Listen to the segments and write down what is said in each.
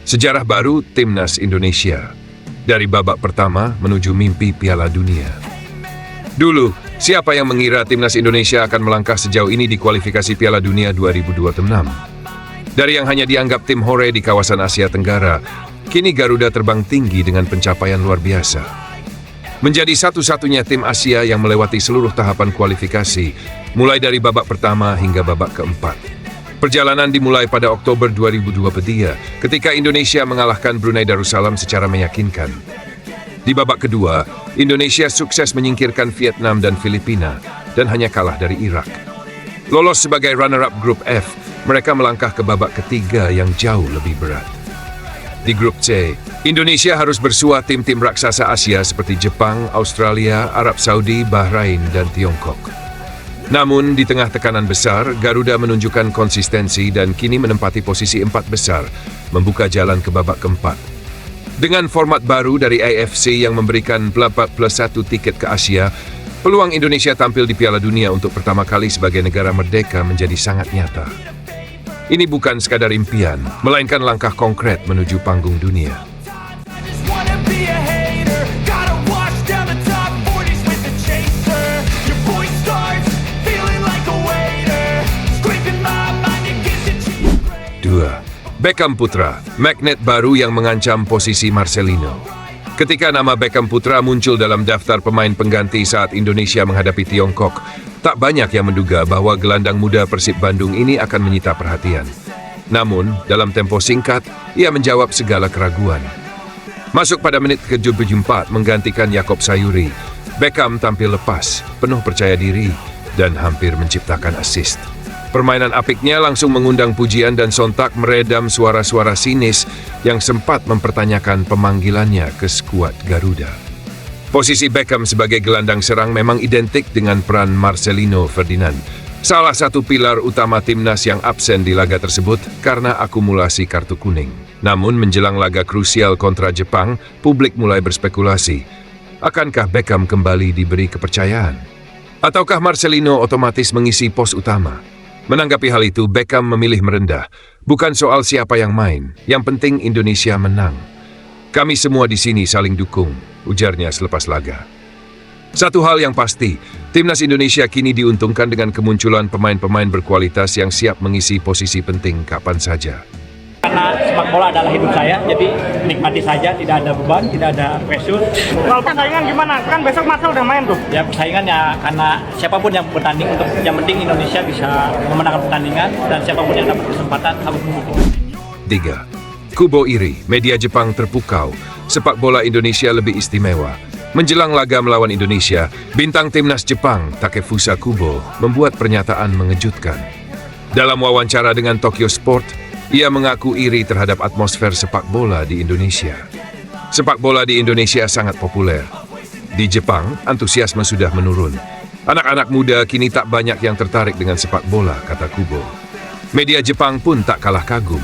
Sejarah baru Timnas Indonesia. Dari babak pertama menuju mimpi Piala Dunia. Dulu, siapa yang mengira Timnas Indonesia akan melangkah sejauh ini di kualifikasi Piala Dunia 2026? Dari yang hanya dianggap tim hore di kawasan Asia Tenggara, kini Garuda terbang tinggi dengan pencapaian luar biasa. Menjadi satu-satunya tim Asia yang melewati seluruh tahapan kualifikasi, mulai dari babak pertama hingga babak keempat. Perjalanan dimulai pada Oktober 2023 ketika Indonesia mengalahkan Brunei Darussalam secara meyakinkan. Di babak kedua, Indonesia sukses menyingkirkan Vietnam dan Filipina dan hanya kalah dari Irak. Lolos sebagai runner-up grup F, mereka melangkah ke babak ketiga yang jauh lebih berat. Di grup C, Indonesia harus bersua tim-tim raksasa Asia seperti Jepang, Australia, Arab Saudi, Bahrain, dan Tiongkok. Namun, di tengah tekanan besar, Garuda menunjukkan konsistensi dan kini menempati posisi 4 besar, membuka jalan ke babak keempat. Dengan format baru dari AFC yang memberikan 4+1 tiket ke Asia, peluang Indonesia tampil di Piala Dunia untuk pertama kali sebagai negara merdeka menjadi sangat nyata. Ini bukan sekadar impian, melainkan langkah konkret menuju panggung dunia. Beckham Putra, magnet baru yang mengancam posisi Marcelino. Ketika nama Beckham Putra muncul dalam daftar pemain pengganti saat Indonesia menghadapi Tiongkok, tak banyak yang menduga bahwa gelandang muda Persib Bandung ini akan menyita perhatian. Namun, dalam tempo singkat, ia menjawab segala keraguan. Masuk pada menit ke-74 menggantikan Yaakob Sayuri, Beckham tampil lepas, penuh percaya diri, dan hampir menciptakan assist. Permainan apiknya langsung mengundang pujian dan sontak meredam suara-suara sinis yang sempat mempertanyakan pemanggilannya ke skuad Garuda. Posisi Beckham sebagai gelandang serang memang identik dengan peran Marcelino Ferdinand, salah satu pilar utama timnas yang absen di laga tersebut karena akumulasi kartu kuning. Namun menjelang laga krusial kontra Jepang, publik mulai berspekulasi, akankah Beckham kembali diberi kepercayaan? Ataukah Marcelino otomatis mengisi pos utama? Menanggapi hal itu, Beckham memilih merendah. Bukan soal siapa yang main, yang penting Indonesia menang. Kami semua di sini saling dukung, ujarnya selepas laga. Satu hal yang pasti, timnas Indonesia kini diuntungkan dengan kemunculan pemain-pemain berkualitas yang siap mengisi posisi penting kapan saja. Karena sepak bola adalah hidup saya, jadi nikmati saja, tidak ada beban, tidak ada pressure. Kalau persaingan gimana? Kan besok Marcel udah main tuh. Ya persaingan ya karena siapapun yang bertanding, untuk yang penting Indonesia bisa memenangkan pertandingan dan siapapun yang dapat kesempatan harus membuktikan. 3. Kubo iri, media Jepang terpukau, sepak bola Indonesia lebih istimewa. Menjelang laga melawan Indonesia, bintang timnas Jepang Takefusa Kubo membuat pernyataan mengejutkan. Dalam wawancara dengan Tokyo Sport, ia mengaku iri terhadap atmosfer sepak bola di Indonesia. Sepak bola di Indonesia sangat populer. Di Jepang, antusiasme sudah menurun. Anak-anak muda kini tak banyak yang tertarik dengan sepak bola, kata Kubo. Media Jepang pun tak kalah kagum.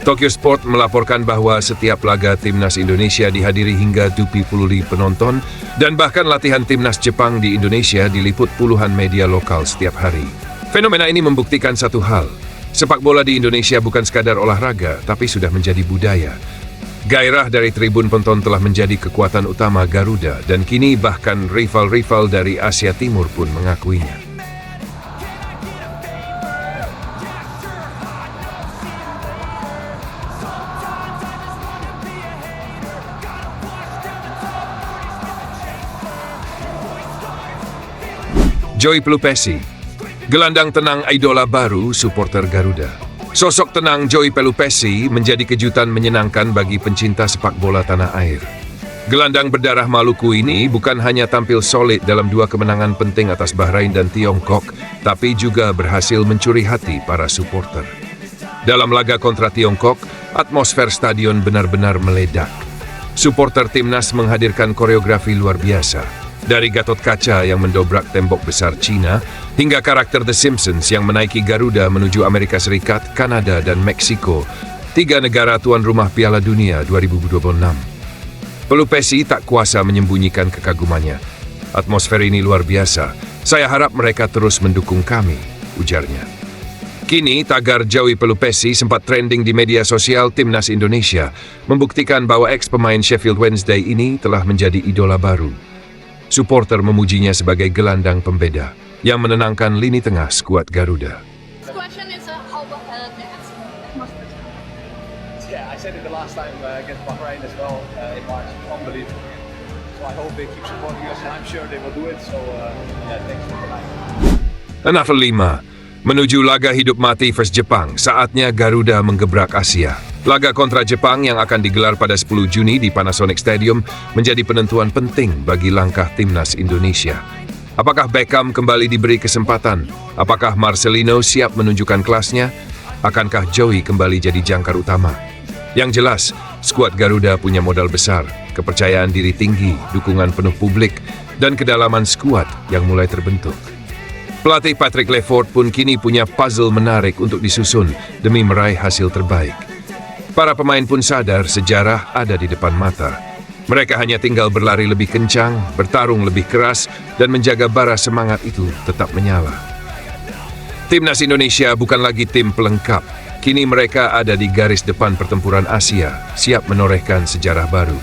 Tokyo Sport melaporkan bahwa setiap laga timnas Indonesia dihadiri hingga 70.000 penonton dan bahkan latihan timnas Jepang di Indonesia diliput puluhan media lokal setiap hari. Fenomena ini membuktikan satu hal. Sepak bola di Indonesia bukan sekadar olahraga, tapi sudah menjadi budaya. Gairah dari tribun penonton telah menjadi kekuatan utama Garuda, dan kini bahkan rival-rival dari Asia Timur pun mengakuinya. Joy Pelupesi, gelandang tenang idola baru supporter Garuda. Sosok tenang Joy Pelupesi menjadi kejutan menyenangkan bagi pencinta sepak bola tanah air. Gelandang berdarah Maluku ini bukan hanya tampil solid dalam 2 kemenangan penting atas Bahrain dan Tiongkok, tapi juga berhasil mencuri hati para supporter. Dalam laga kontra Tiongkok, atmosfer stadion benar-benar meledak. Supporter timnas menghadirkan koreografi luar biasa. Dari Gatot Kaca yang mendobrak tembok besar Cina, hingga karakter The Simpsons yang menaiki Garuda menuju Amerika Serikat, Kanada, dan Meksiko, 3 negara tuan rumah Piala Dunia 2026. Pelupesi tak kuasa menyembunyikan kekagumannya. Atmosfer ini luar biasa. Saya harap mereka terus mendukung kami, ujarnya. Kini, tagar Joey Pelupesi sempat trending di media sosial Timnas Indonesia, membuktikan bahwa ex-pemain Sheffield Wednesday ini telah menjadi idola baru. Supporter memujinya sebagai gelandang pembeda yang menenangkan lini tengah skuad Garuda. Question is how about the atmosphere? Yeah, I said it the last time against Bahrain as well in March. Unbelievable. So I hope they keep supporting us, and I'm sure they will do it. So yeah, thanks for tonight. Level 5. Menuju laga hidup mati vs Jepang, saatnya Garuda menggebrak Asia. Laga kontra Jepang yang akan digelar pada 10 Juni di Panasonic Stadium menjadi penentuan penting bagi langkah Timnas Indonesia. Apakah Beckham kembali diberi kesempatan? Apakah Marcelino siap menunjukkan kelasnya? Akankah Joey kembali jadi jangkar utama? Yang jelas, skuad Garuda punya modal besar, kepercayaan diri tinggi, dukungan penuh publik, dan kedalaman skuad yang mulai terbentuk. Pelatih Patrick Lefort pun kini punya puzzle menarik untuk disusun demi meraih hasil terbaik. Para pemain pun sadar sejarah ada di depan mata. Mereka hanya tinggal berlari lebih kencang, bertarung lebih keras, dan menjaga bara semangat itu tetap menyala. Timnas Indonesia bukan lagi tim pelengkap. Kini mereka ada di garis depan pertempuran Asia, siap menorehkan sejarah baru.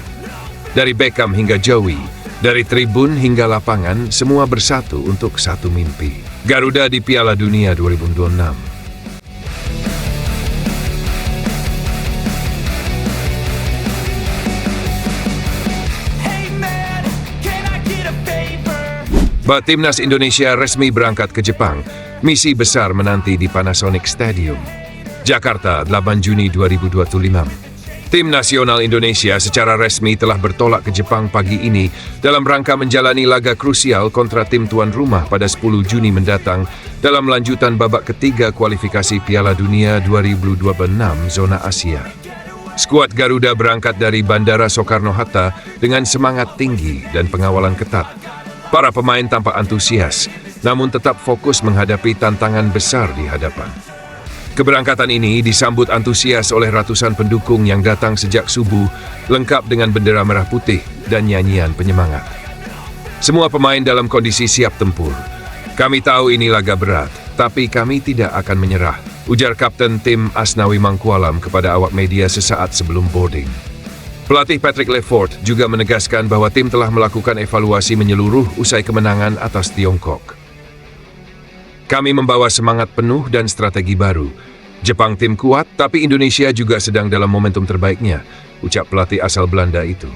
Dari Beckham hingga Joey, dari tribun hingga lapangan, semua bersatu untuk satu mimpi. Garuda di Piala Dunia 2026. Timnas Indonesia resmi berangkat ke Jepang. Misi besar menanti di Panasonic Stadium. Jakarta, 8 Juni 2025. Tim nasional Indonesia secara resmi telah bertolak ke Jepang pagi ini dalam rangka menjalani laga krusial kontra tim tuan rumah pada 10 Juni mendatang dalam lanjutan babak ketiga kualifikasi Piala Dunia 2026 zona Asia. Skuad Garuda berangkat dari Bandara Soekarno-Hatta dengan semangat tinggi dan pengawalan ketat. Para pemain tampak antusias, namun tetap fokus menghadapi tantangan besar di hadapan. Keberangkatan ini disambut antusias oleh ratusan pendukung yang datang sejak subuh, lengkap dengan bendera merah putih dan nyanyian penyemangat. Semua pemain dalam kondisi siap tempur. Kami tahu ini laga berat, tapi kami tidak akan menyerah, ujar Kapten tim Asnawi Mangkualam kepada awak media sesaat sebelum boarding. Pelatih Patrick Lefort juga menegaskan bahwa tim telah melakukan evaluasi menyeluruh usai kemenangan atas Tiongkok. Kami membawa semangat penuh dan strategi baru. Jepang tim kuat, tapi Indonesia juga sedang dalam momentum terbaiknya, ucap pelatih asal Belanda itu.